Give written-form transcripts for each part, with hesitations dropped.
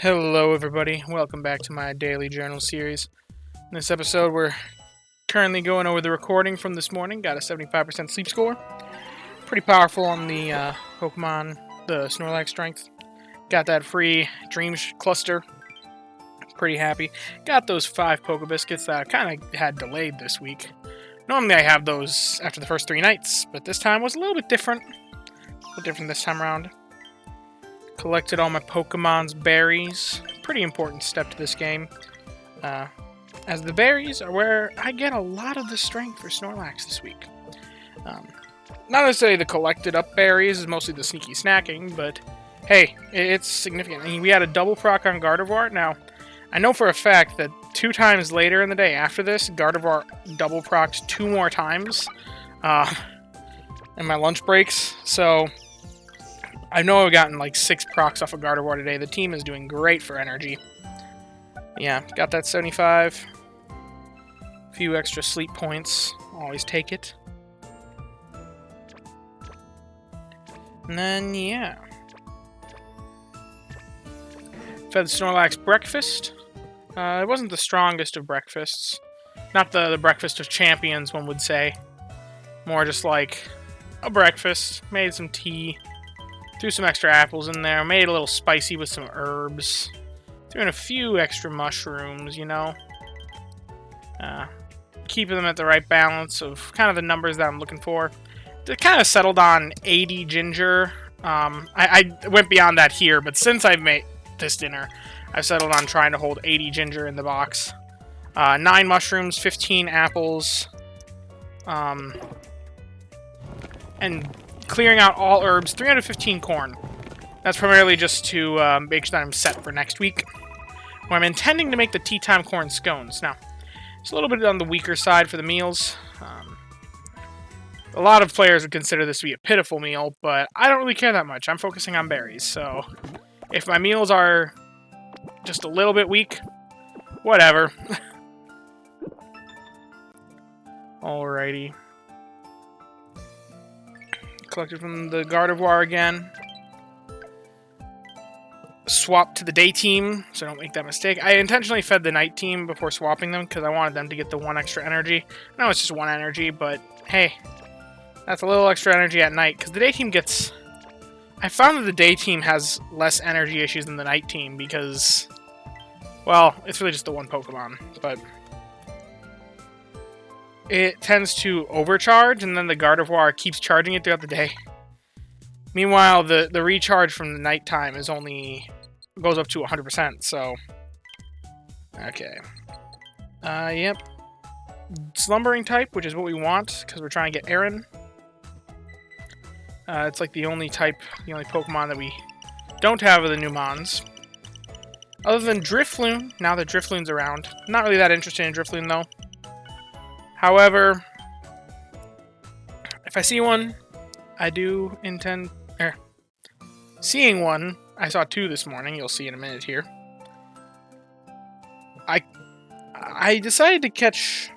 Hello everybody, welcome back to my daily journal series. In this episode we're currently going over the recording from this morning, got a 75% sleep score. Pretty powerful on the Pokemon, the Snorlax strength. Got that free Dreams cluster, pretty happy. Got those 5 Poke Biscuits that I kind of had delayed this week. Normally I have those after the first 3 nights, but this time was a little bit different. This time around. Collected all my Pokemon's berries. Pretty important step to this game. As the berries are where I get a lot of the strength for Snorlax this week. Not necessarily the collected up berries, is mostly the sneaky snacking, but hey, it's significant. I mean, we had a double proc on Gardevoir. Now, I know for a fact that 2 times later in the day after this, Gardevoir double procs 2 more times in my lunch breaks, so I know I've gotten like 6 procs off of Gardevoir today. The team is doing great for energy. Yeah, got that 75. A few extra sleep points. Always take it. And then, yeah. Fed Snorlax breakfast. It wasn't the strongest of breakfasts. Not the breakfast of champions, one would say. More just like a breakfast. Made some tea. Threw some extra apples in there. Made it a little spicy with some herbs. Threw in a few extra mushrooms, you know. Keeping them at the right balance of kind of the numbers that I'm looking for. They kind of settled on 80 ginger. I went beyond that here, but since I've made this dinner, I've settled on trying to hold 80 ginger in the box. 9 mushrooms, 15 apples. And clearing out all herbs, 315 corn. That's primarily just to make sure that I'm set for next week, where I'm intending to make the tea time corn scones. Now, it's a little bit on the weaker side for the meals. A lot of players would consider this to be a pitiful meal, but I don't really care that much. I'm focusing on berries, so if my meals are just a little bit weak, whatever. Alrighty. Collected from the Gardevoir again. Swap to the day team, so don't make that mistake. I intentionally fed the night team before swapping them because I wanted them to get the 1 extra energy. I know it's just 1 energy, but hey, that's a little extra energy at night because the day team gets... I found that the day team has less energy issues than the night team because, well, it's really just the 1 Pokemon, but it tends to overcharge, and then the Gardevoir keeps charging it throughout the day. Meanwhile, the recharge from the nighttime is only goes up to 100%, so okay. Yep. Slumbering type, which is what we want, because we're trying to get Aron. It's like the only Pokemon that we don't have of the new mons. Other than Drifloon, now that Drifloon's around. Not really that interested in Drifloon, though. However, if I see one, I do intend... seeing one, I saw 2 this morning, you'll see in a minute here. I decided to catch...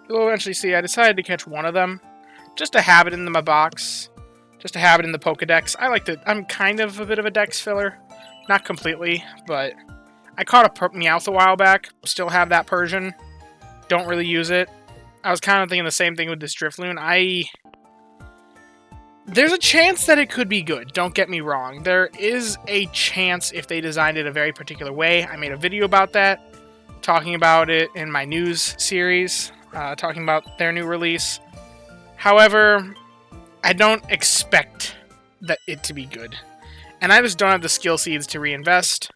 You'll eventually see, I decided to catch one of them. Just to have it in my box. Just to have it in the Pokedex. I'm kind of a bit of a Dex filler. Not completely, but I caught a Meowth a while back. Still have that Persian. Don't really use it. I was kind of thinking the same thing with this Drifloon. There's a chance that it could be good, don't get me wrong. There is a chance if they designed it a very particular way. I made a video about that, talking about it in my news series, talking about their new release. However, I don't expect it to be good. And I just don't have the skill seeds to reinvest.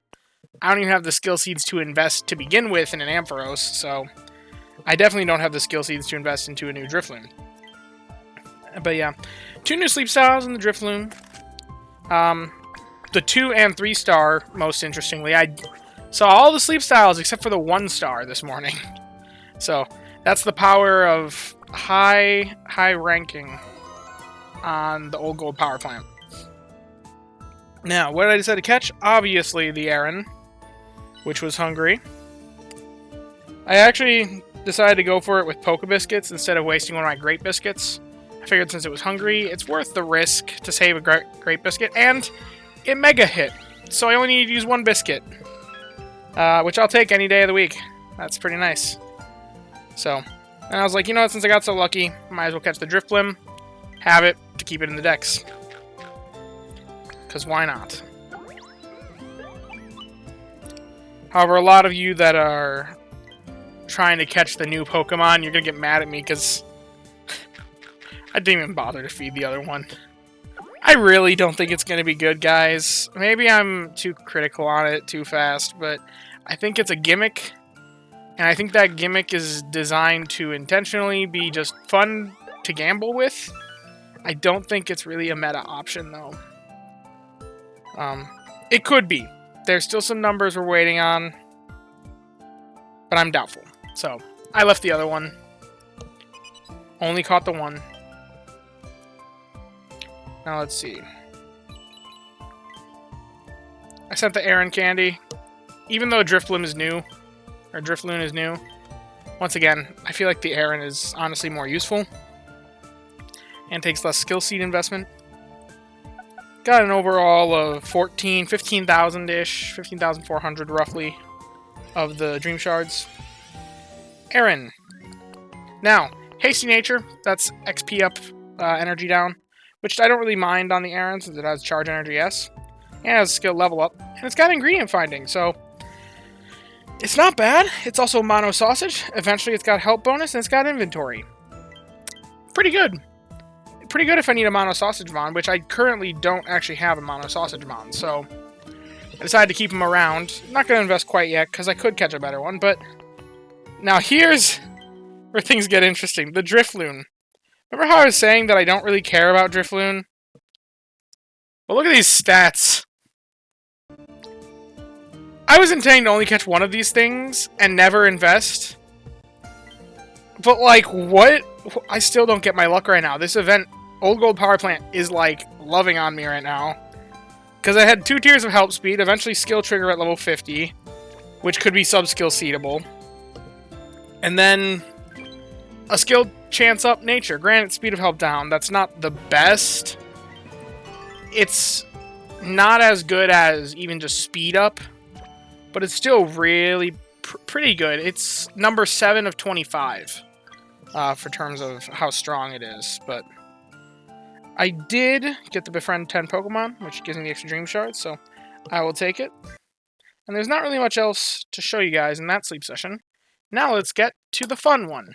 I don't even have the skill seeds to invest to begin with in an Ampharos, so I definitely don't have the skill seeds to invest into a new Drifloon. But yeah, 2 new sleep styles in the Drifloon. The 2 and 3 star, most interestingly. I saw all the sleep styles except for the 1 star this morning. So that's the power of high ranking on the old gold power plant. Now, what did I decide to catch? Obviously the Aron, which was hungry. I actually decided to go for it with Poke Biscuits instead of wasting one of my Great Biscuits. I figured since it was hungry, it's worth the risk to save a Great Biscuit, and it mega hit, so I only need to use 1 biscuit. which I'll take any day of the week. That's pretty nice. So, and I was like, you know what, since I got so lucky, might as well catch the Drifloon, have it to keep it in the decks. Because why not? However, a lot of you that are trying to catch the new Pokemon, you're going to get mad at me because I didn't even bother to feed the other one. I really don't think it's going to be good, guys. Maybe I'm too critical on it too fast, but I think it's a gimmick. And I think that gimmick is designed to intentionally be just fun to gamble with. I don't think it's really a meta option, though. It could be. There's still some numbers we're waiting on, but I'm doubtful. So, I left the other one. Only caught the one. Now, let's see. I sent the Aron candy. Even though Drifloon is new, once again, I feel like the Aron is honestly more useful and takes less skill seed investment. Got an overall of 15,000-ish, 15,400 roughly of the Dream Shards. Aron. Now, Hasty Nature, that's XP up, energy down, which I don't really mind on the Aron since it has Charge Energy S, and it has skill level up, and it's got Ingredient Finding, so it's not bad. It's also Mono Sausage. Eventually it's got Help Bonus, and it's got Inventory. Pretty good. Pretty good if I need a Mono Sausage Mon, which I currently don't actually have a Mono Sausage Mon, so I decided to keep him around. Not going to invest quite yet, because I could catch a better one, but now here's where things get interesting. The Drifloon. Remember how I was saying that I don't really care about Drifloon? Well, look at these stats. I was intending to only catch one of these things and never invest. But, like, what? I still don't get my luck right now. This event, Old Gold Power Plant, is, like, loving on me right now. Because I had 2 tiers of Help Speed, eventually Skill Trigger at level 50, which could be sub-skill seedable. And then a Skill Chance Up Nature. Granted, Speed of Help down. That's not the best. It's not as good as even just Speed Up, but it's still really pretty good. It's number 7 of 25. For terms of how strong it is, but I did get to befriend 10 Pokemon, which gives me the extra Dream Shards, so I will take it. And there's not really much else to show you guys in that sleep session. Now let's get to the fun one.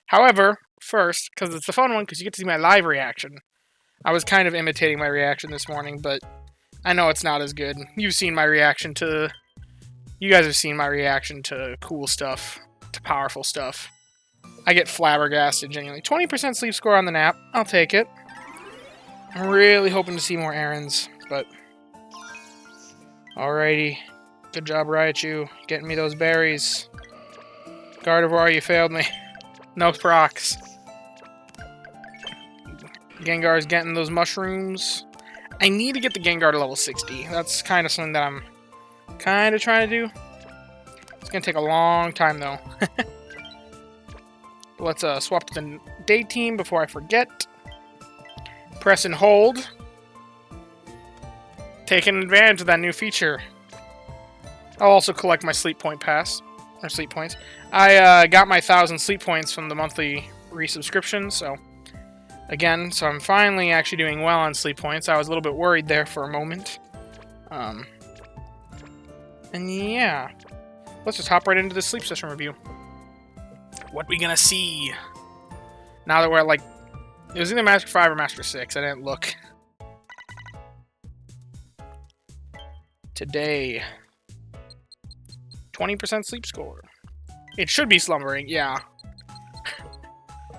However, first, because it's the fun one, because you get to see my live reaction. I was kind of imitating my reaction this morning, but I know it's not as good. You've seen my reaction to... You guys have seen my reaction to cool stuff, to powerful stuff. I get flabbergasted, genuinely. 20% sleep score on the nap. I'll take it. I'm really hoping to see more Arons, but... Alrighty. Good job, Raichu. Getting me those berries. Gardevoir, you failed me. No procs. Gengar's getting those mushrooms. I need to get the Gengar to level 60. That's kind of something that I'm kind of trying to do. It's going to take a long time, though. Let's swap to the day team before I forget. Press and hold. Taking advantage of that new feature. I'll also collect my sleep point pass. Or sleep points. I got my 1,000 sleep points from the monthly resubscription, so... Again, so I'm finally actually doing well on sleep points. I was a little bit worried there for a moment. And yeah. Let's just hop right into the sleep session review. What we gonna see? Now that we're at, like... It was either Master 5 or Master 6. I didn't look. Today. 20% sleep score. It should be slumbering, yeah.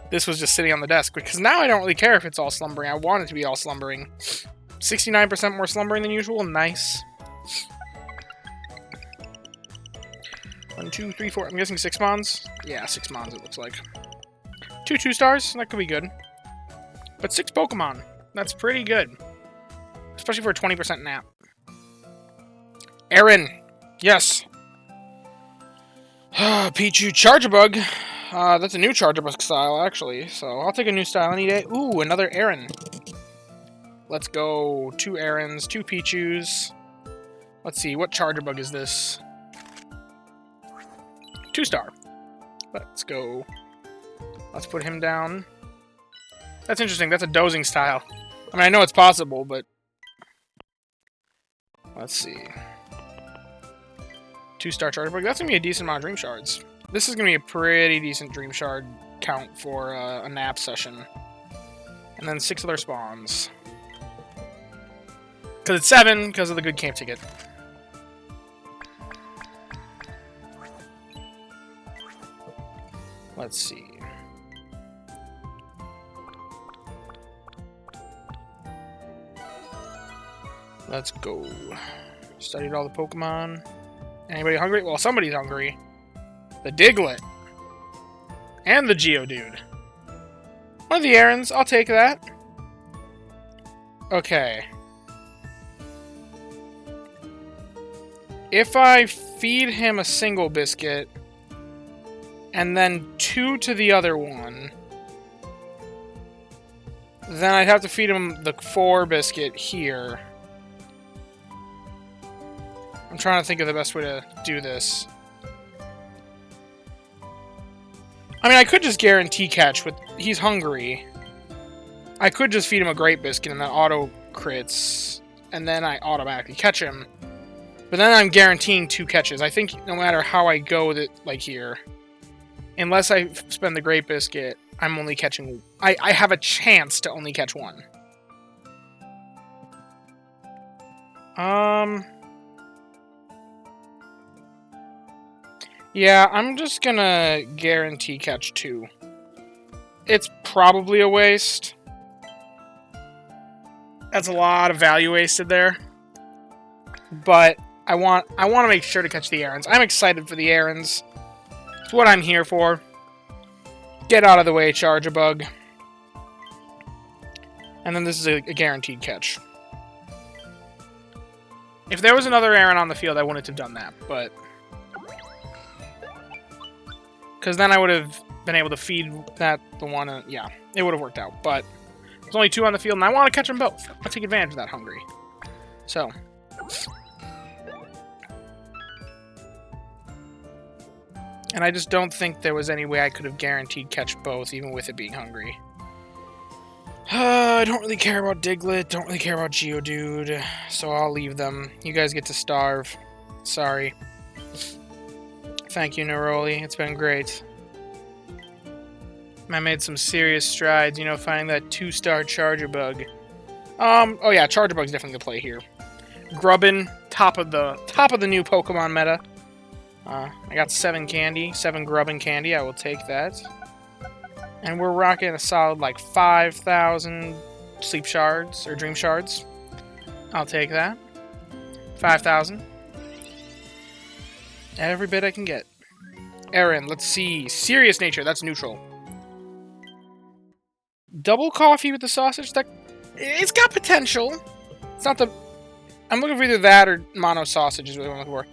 This was just sitting on the desk, because now I don't really care if it's all slumbering. I want it to be all slumbering. 69% more slumbering than usual. Nice. 1, 2, 3, 4. I'm guessing 6 mons? Yeah, 6 mons it looks like. 2 2-stars. That could be good. But 6 Pokemon. That's pretty good. Especially for a 20% nap. Aron. Yes. Pichu Charjabug. That's a new Charjabug style, actually. So I'll take a new style any day. Ooh, another Aron. Let's go. 2 Arons, 2 Pichus. Let's see, what Charjabug is this? 2-star. Let's go. Let's put him down. That's interesting. That's a dozing style. I mean, I know it's possible, but... Let's see. 2-star charge bug. That's going to be a decent amount of dream shards. This is going to be a pretty decent dream shard count for a nap session. And then 6 other spawns. Because it's 7, because of the good camp ticket. Let's see. Let's go. Studied all the Pokemon. Anybody hungry? Well, somebody's hungry. The Diglett. And the Geodude. One of the Arons. I'll take that. Okay. If I feed him a single biscuit, and then 2 to the other one, then I'd have to feed him the 4 biscuit here. I'm trying to think of the best way to do this. I mean, I could just guarantee catch with... He's hungry. I could just feed him a Great Biscuit and then auto crits, and then I automatically catch him. But then I'm guaranteeing 2 catches. I think no matter how I go with it, like here, unless I spend the Great Biscuit, I'm only catching... I have a chance to only catch 1. Yeah, I'm just gonna guarantee catch 2. It's probably a waste. That's a lot of value wasted there. But I want to make sure to catch the Arons. I'm excited for the Arons. It's what I'm here for. Get out of the way, Charge-a-Bug. And then this is a guaranteed catch. If there was another Aron on the field, I wouldn't have done that, but... Because then I would have been able to feed that the one, yeah, it would have worked out. But there's only 2 on the field, and I want to catch them both. I'll take advantage of that hungry. So. And I just don't think there was any way I could have guaranteed catch both, even with it being hungry. I don't really care about Diglett, don't really care about Geodude, so I'll leave them. You guys get to starve. Sorry. Thank you, Neroli. It's been great. I made some serious strides, you know, finding that 2-star Charge-a-Bug. Oh yeah, Charge-a-Bug's definitely the play here. Grubbin, top of the new Pokemon meta. I got 7 candy, 7 Grubbin candy. I will take that. And we're rocking a solid like 5,000 sleep shards or dream shards. I'll take that. 5,000. Every bit I can get. Aron, let's see. Serious nature, that's neutral. Double coffee with the sausage? It's got potential. It's not the... I'm looking for either that or mono sausage is what I'm looking for.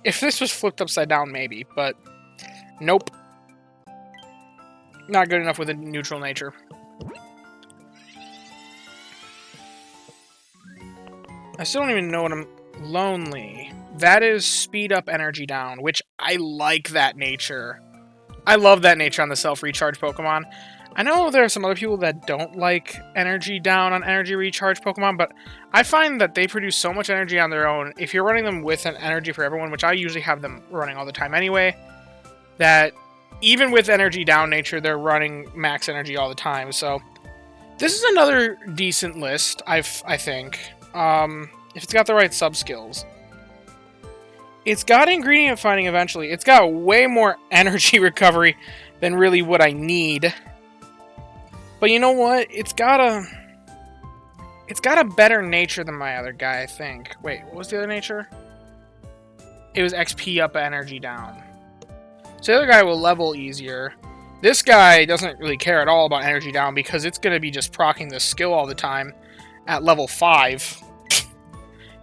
If this was flipped upside down, maybe, but... Nope. Not good enough with a neutral nature. I still don't even know what I'm... Lonely. That is speed up, energy down, which I like that nature. I love that nature on the self-recharge Pokemon. I know there are some other people that don't like energy down on energy recharge Pokemon, but I find that they produce so much energy on their own. If you're running them with an energy for everyone, which I usually have them running all the time anyway, that even with energy down nature, they're running max energy all the time. So this is another decent list, I think. If it's got the right sub-skills. It's got ingredient finding eventually. It's got way more energy recovery than really what I need. But you know what? It's got a better nature than my other guy, I think. Wait, what was the other nature? It was XP up, energy down. So the other guy will level easier. This guy doesn't really care at all about energy down because it's going to be just proccing the skill all the time at level 5.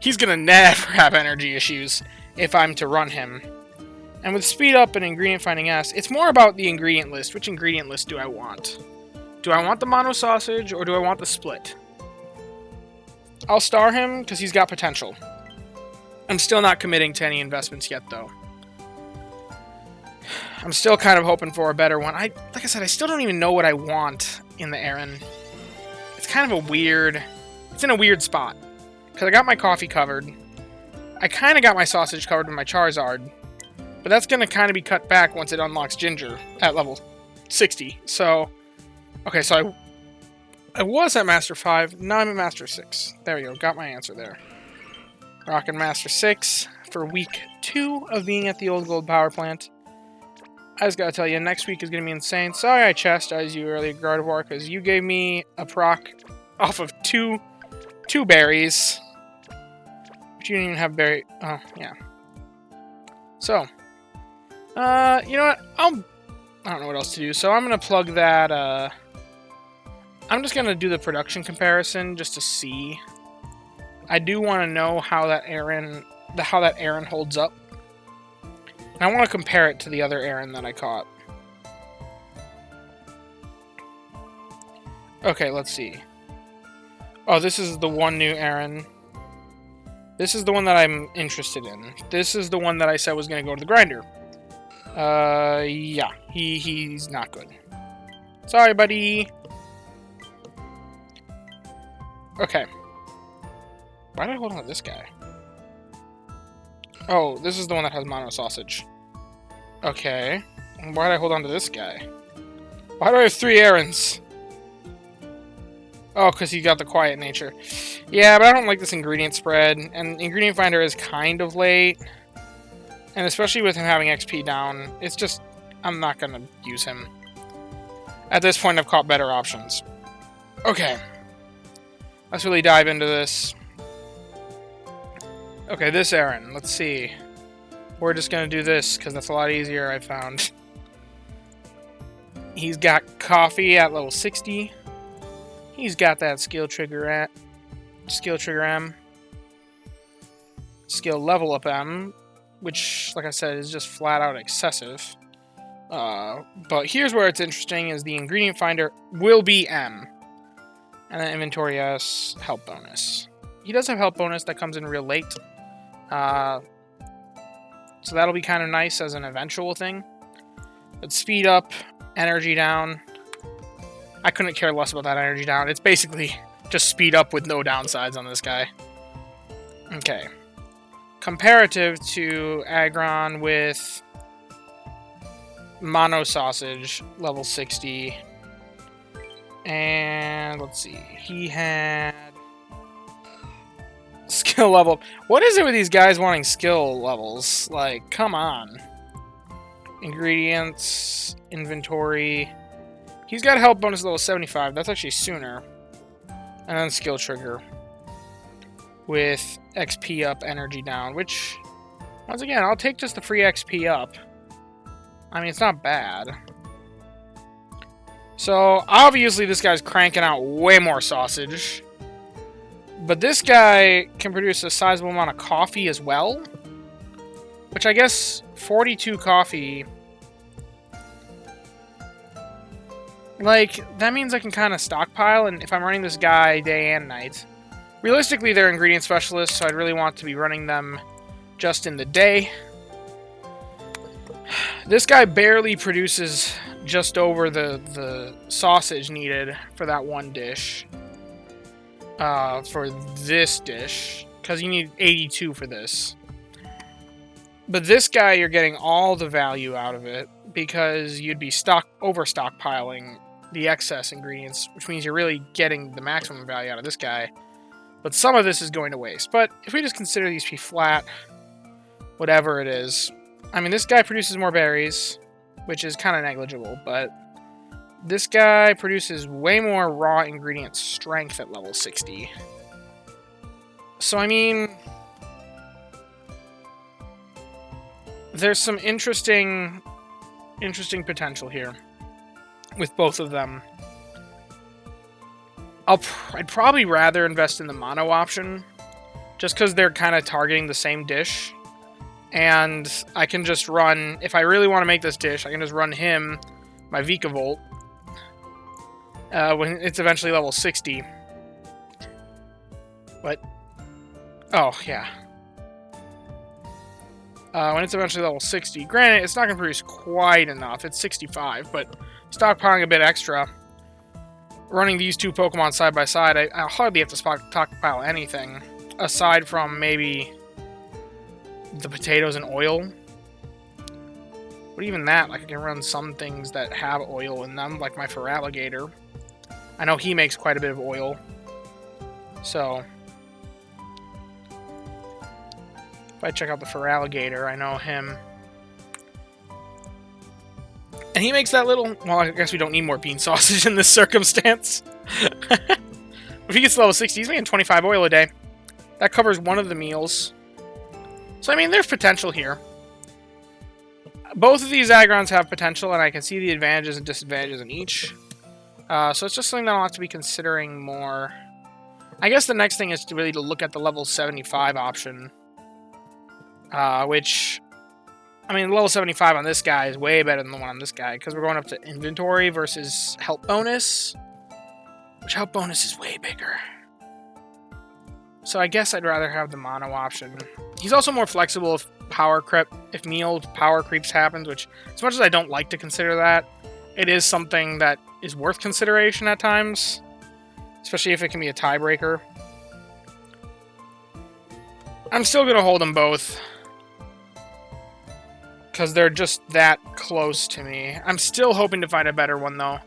He's going to never have energy issues if I'm to run him. And with speed up and ingredient finding S, it's more about the ingredient list. Which ingredient list do I want? Do I want the mono sausage or do I want the split? I'll star him because he's got potential. I'm still not committing to any investments yet, though. I'm still kind of hoping for a better one. Like I said, I still don't even know what I want in the Aron. It's kind of a weird... It's in a weird spot. Because I got my coffee covered. I kind of got my sausage covered with my Charizard. But that's going to kind of be cut back once it unlocks Ginger at level 60. So... Okay, so I was at Master 5. Now I'm at Master 6. There we go. Got my answer there. Rockin' Master 6 for week 2 of being at the Old Gold Power Plant. I just gotta tell you, next week is gonna be insane. Sorry I chastised you earlier, Gardevoir, because you gave me a proc off of two berries. But you didn't even have berry... Oh, yeah. So. You know what? I don't know what else to do, so I'm gonna plug that, I'm just gonna do the production comparison just to see. I do want to know how that Aron holds up. And I want to compare it to the other Aron that I caught. Okay, let's see. Oh, this is the one new Aron. This is the one that I'm interested in. This is the one that I said was going to go to the grinder. Yeah. He's not good. Sorry, buddy. Okay. Why did I hold on to this guy? Oh, this is the one that has mono sausage. Okay. Why did I hold on to this guy? Why do I have 3 Arons? Oh, because he got the quiet nature. Yeah, but I don't like this ingredient spread. And ingredient finder is kind of late. And especially with him having XP down, it's just... I'm not going to use him. At this point, I've caught better options. Okay. Let's really dive into this. Okay, this Aron. Let's see. We're just going to do this, because that's a lot easier, I found. He's got coffee at level 60. He's got that skill trigger M. Skill level up M, which, like I said, is just flat out excessive. But here's where it's interesting, is the ingredient finder will be M. And then inventory S, help bonus. He does have help bonus that comes in real late. So that'll be kind of nice as an eventual thing. But speed up, energy down. I couldn't care less about that energy down. It's basically just speed up with no downsides on this guy. Okay. Comparative to Aron with mono sausage, level 60. And let's see. He had skill level. What is it with these guys wanting skill levels? Like, come on. Ingredients, inventory. He's got help bonus level 75. That's actually sooner. And then skill trigger. With XP up, energy down. Which, once again, I'll take just the free XP up. I mean, it's not bad. So, obviously this guy's cranking out way more sausage. But this guy can produce a sizable amount of coffee as well. Which I guess 42 coffee... Like, that means I can kind of stockpile, and if I'm running this guy day and night... Realistically, they're ingredient specialists, so I'd really want to be running them just in the day. This guy barely produces just over the sausage needed for that one dish. For this dish. Because you need 82 for this. But this guy, you're getting all the value out of it. Because you'd be over-stockpiling the excess ingredients. Which means you're really getting the maximum value out of this guy. But some of this is going to waste. But if we just consider these to be flat, whatever it is. I mean, this guy produces more berries, which is kind of negligible, but this guy produces way more raw ingredient strength at level 60. So, I mean, there's some interesting potential here with both of them. I'd probably rather invest in the mono option, just because they're kind of targeting the same dish. And I can just run, if I really want to make this dish, I can just run him, my Vikavolt, when it's eventually level 60. But, oh, yeah. when it's eventually level 60. Granted, it's not going to produce quite enough. It's 65, but stockpiling a bit extra. Running these two Pokemon side by side, I hardly have to stockpile anything, aside from maybe the potatoes and oil. But even that, like, I can run some things that have oil in them, like my Feraligatr. I know he makes quite a bit of oil. So, if I check out the Feraligatr, I know him. And he makes that little... Well, I guess we don't need more bean sausage in this circumstance. If he gets to level 60, he's making 25 oil a day. That covers one of the meals. So, I mean, there's potential here. Both of these Agrons have potential, and I can see the advantages and disadvantages in each. So it's just something that I'll have to be considering more. I guess the next thing is to really look at the level 75 option. Which... I mean, level 75 on this guy is way better than the one on this guy, because we're going up to inventory versus help bonus, which help bonus is way bigger. So I guess I'd rather have the mono option. He's also more flexible if meal power creeps happens, which, as much as I don't like to consider that, it is something that is worth consideration at times, especially if it can be a tiebreaker. I'm still going to hold them both, because they're just that close to me. I'm still hoping to find a better one, though.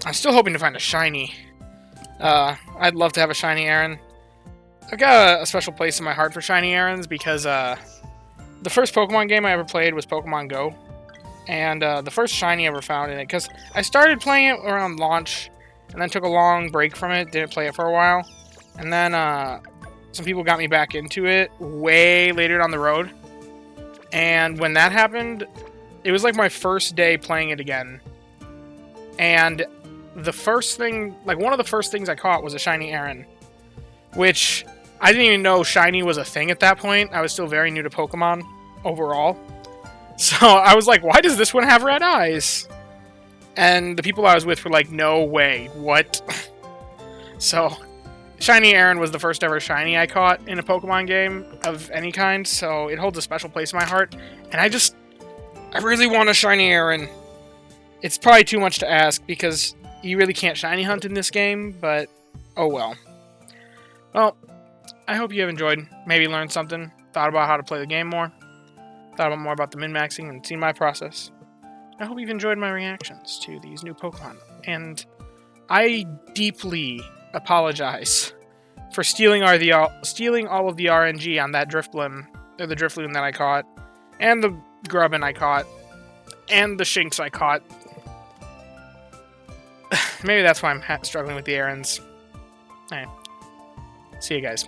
I'm still hoping to find a shiny. I'd love to have a shiny Aron. I've got a special place in my heart for shiny Arons, because the first Pokemon game I ever played was Pokemon Go. And the first shiny I ever found in it, because I started playing it around launch, and then took a long break from it, didn't play it for a while. And then some people got me back into it way later down the road. And when that happened, it was like my first day playing it again. And the first thing, like one of the first things I caught was a shiny Aron. Which, I didn't even know shiny was a thing at that point. I was still very new to Pokemon overall. So I was like, why does this one have red eyes? And the people I was with were like, no way, what? So... Shiny Aron was the first ever shiny I caught in a Pokemon game of any kind, so it holds a special place in my heart. And I really want a shiny Aron. It's probably too much to ask, because you really can't shiny hunt in this game, but oh well. Well, I hope you have enjoyed, maybe learned something, thought about how to play the game more, thought about more about the min-maxing, and seen my process. I hope you've enjoyed my reactions to these new Pokemon, and I deeply apologize for stealing all of the RNG on that Drifloon, or the Drifloon that I caught, and the Grubbin I caught, and the Shinx I caught. Maybe that's why I'm struggling with the Arons. Alright. See you guys.